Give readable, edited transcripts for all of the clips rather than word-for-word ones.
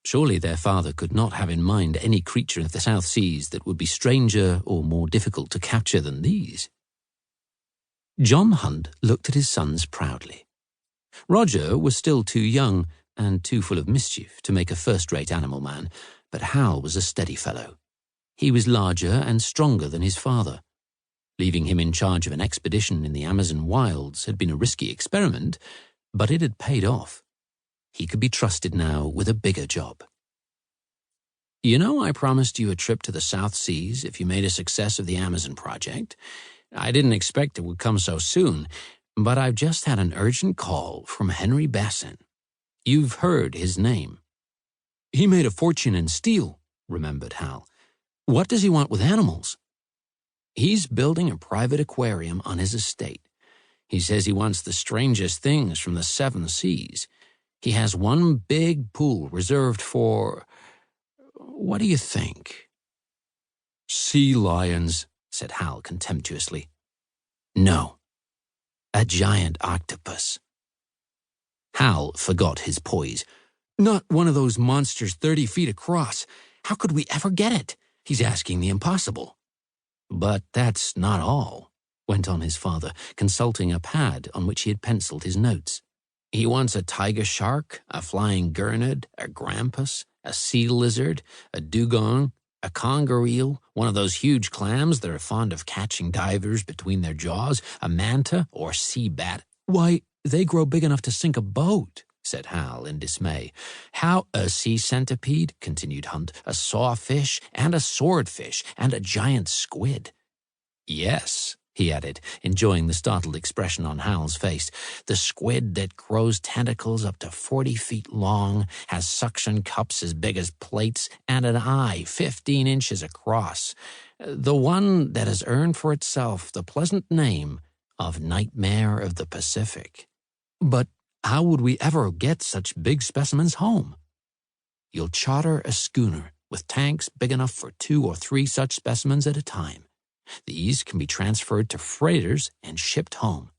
Surely their father could not have in mind any creature of the South Seas that would be stranger or more difficult to capture than these. John Hunt looked at his sons proudly. Roger was still too young and too full of mischief to make a first-rate animal man, but Hal was a steady fellow. He was larger and stronger than his father. Leaving him in charge of an expedition in the Amazon wilds had been a risky experiment, but it had paid off. He could be trusted now with a bigger job. "You know, I promised you a trip to the South Seas if you made a success of the Amazon project. I didn't expect it would come so soon, but I've just had an urgent call from Henry Bassin. You've heard his name." "He made a fortune in steel," remembered Hal. "What does he want with animals?" "He's building a private aquarium on his estate. He says he wants the strangest things from the 7 seas. He has one big pool reserved for... what do you think?" "Sea lions," said Hal contemptuously. "No, a giant octopus." Hal forgot his poise. "Not one of those monsters 30 feet across. How could we ever get it? He's asking the impossible." "But that's not all," went on his father, consulting a pad on which he had penciled his notes. "He wants a tiger shark, a flying gurnard, a grampus, a sea lizard, a dugong, a conger eel, one of those huge clams that are fond of catching divers between their jaws, a manta or sea bat." "Why, they grow big enough to sink a boat," said Hal in dismay. "How—" "A sea centipede," continued Hunt, "a sawfish and a swordfish and a giant squid." "Yes," he added, enjoying the startled expression on Hal's face, "the squid that grows tentacles up to 40 feet long, has suction cups as big as plates, and an eye 15 inches across. The one that has earned for itself the pleasant name of Nightmare of the Pacific." "But how would we ever get such big specimens home?" "You'll charter a schooner with tanks big enough for 2 or 3 such specimens at a time. These can be transferred to freighters and shipped home."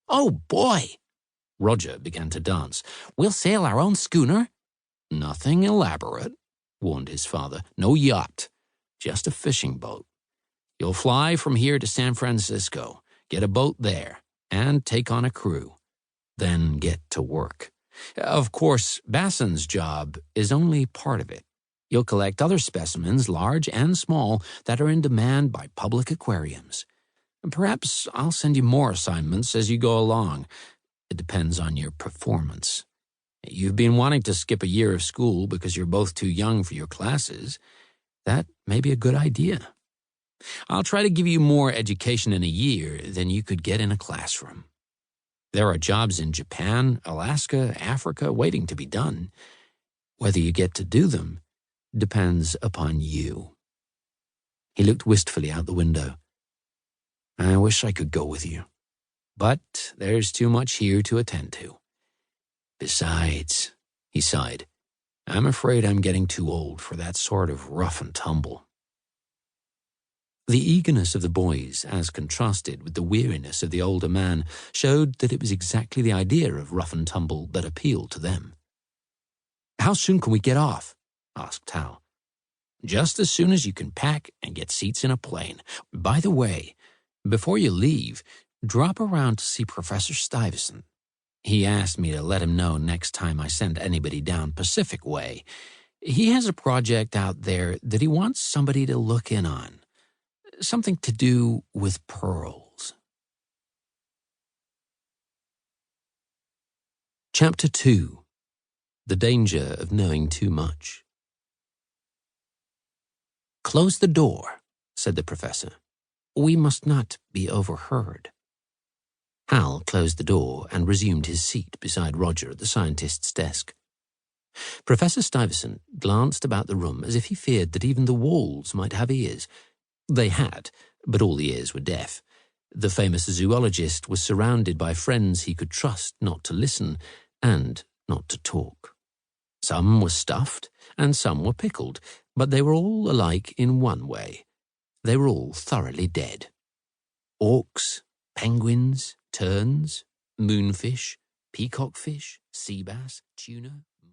"Oh, boy!" Roger began to dance. "We'll sail our own schooner?" "Nothing elaborate," warned his father. "No yacht. Just a fishing boat. You'll fly from here to San Francisco, get a boat there, and take on a crew. Then get to work. Of course, Bassin's job is only part of it. You'll collect other specimens, large and small, that are in demand by public aquariums. Perhaps I'll send you more assignments as you go along. It depends on your performance. You've been wanting to skip a year of school because you're both too young for your classes. That may be a good idea. I'll try to give you more education in a year than you could get in a classroom. There are jobs in Japan, Alaska, Africa waiting to be done. Whether you get to do them depends upon you." He looked wistfully out the window. "I wish I could go with you, but there's too much here to attend to. Besides," he sighed, "I'm afraid I'm getting too old for that sort of rough and tumble." The eagerness of the boys, as contrasted with the weariness of the older man, showed that it was exactly the idea of rough and tumble that appealed to them. "How soon can we get off?" asked Hal. "Just as soon as you can pack and get seats in a plane. By the way, before you leave, drop around to see Professor Stuyvesant. He asked me to let him know next time I send anybody down Pacific Way. He has a project out there that he wants somebody to look in on. Something to do with pearls." Chapter 2. The Danger of Knowing Too Much. "Close the door," said the professor. "We must not be overheard." Hal closed the door and resumed his seat beside Roger at the scientist's desk. Professor Stuyvesant glanced about the room as if he feared that even the walls might have ears. They had, but all the ears were deaf. The famous zoologist was surrounded by friends he could trust not to listen and not to talk. Some were stuffed and some were pickled, but they were all alike in one way. They were all thoroughly dead. Auks, penguins, terns, moonfish, peacockfish, sea bass, tuna,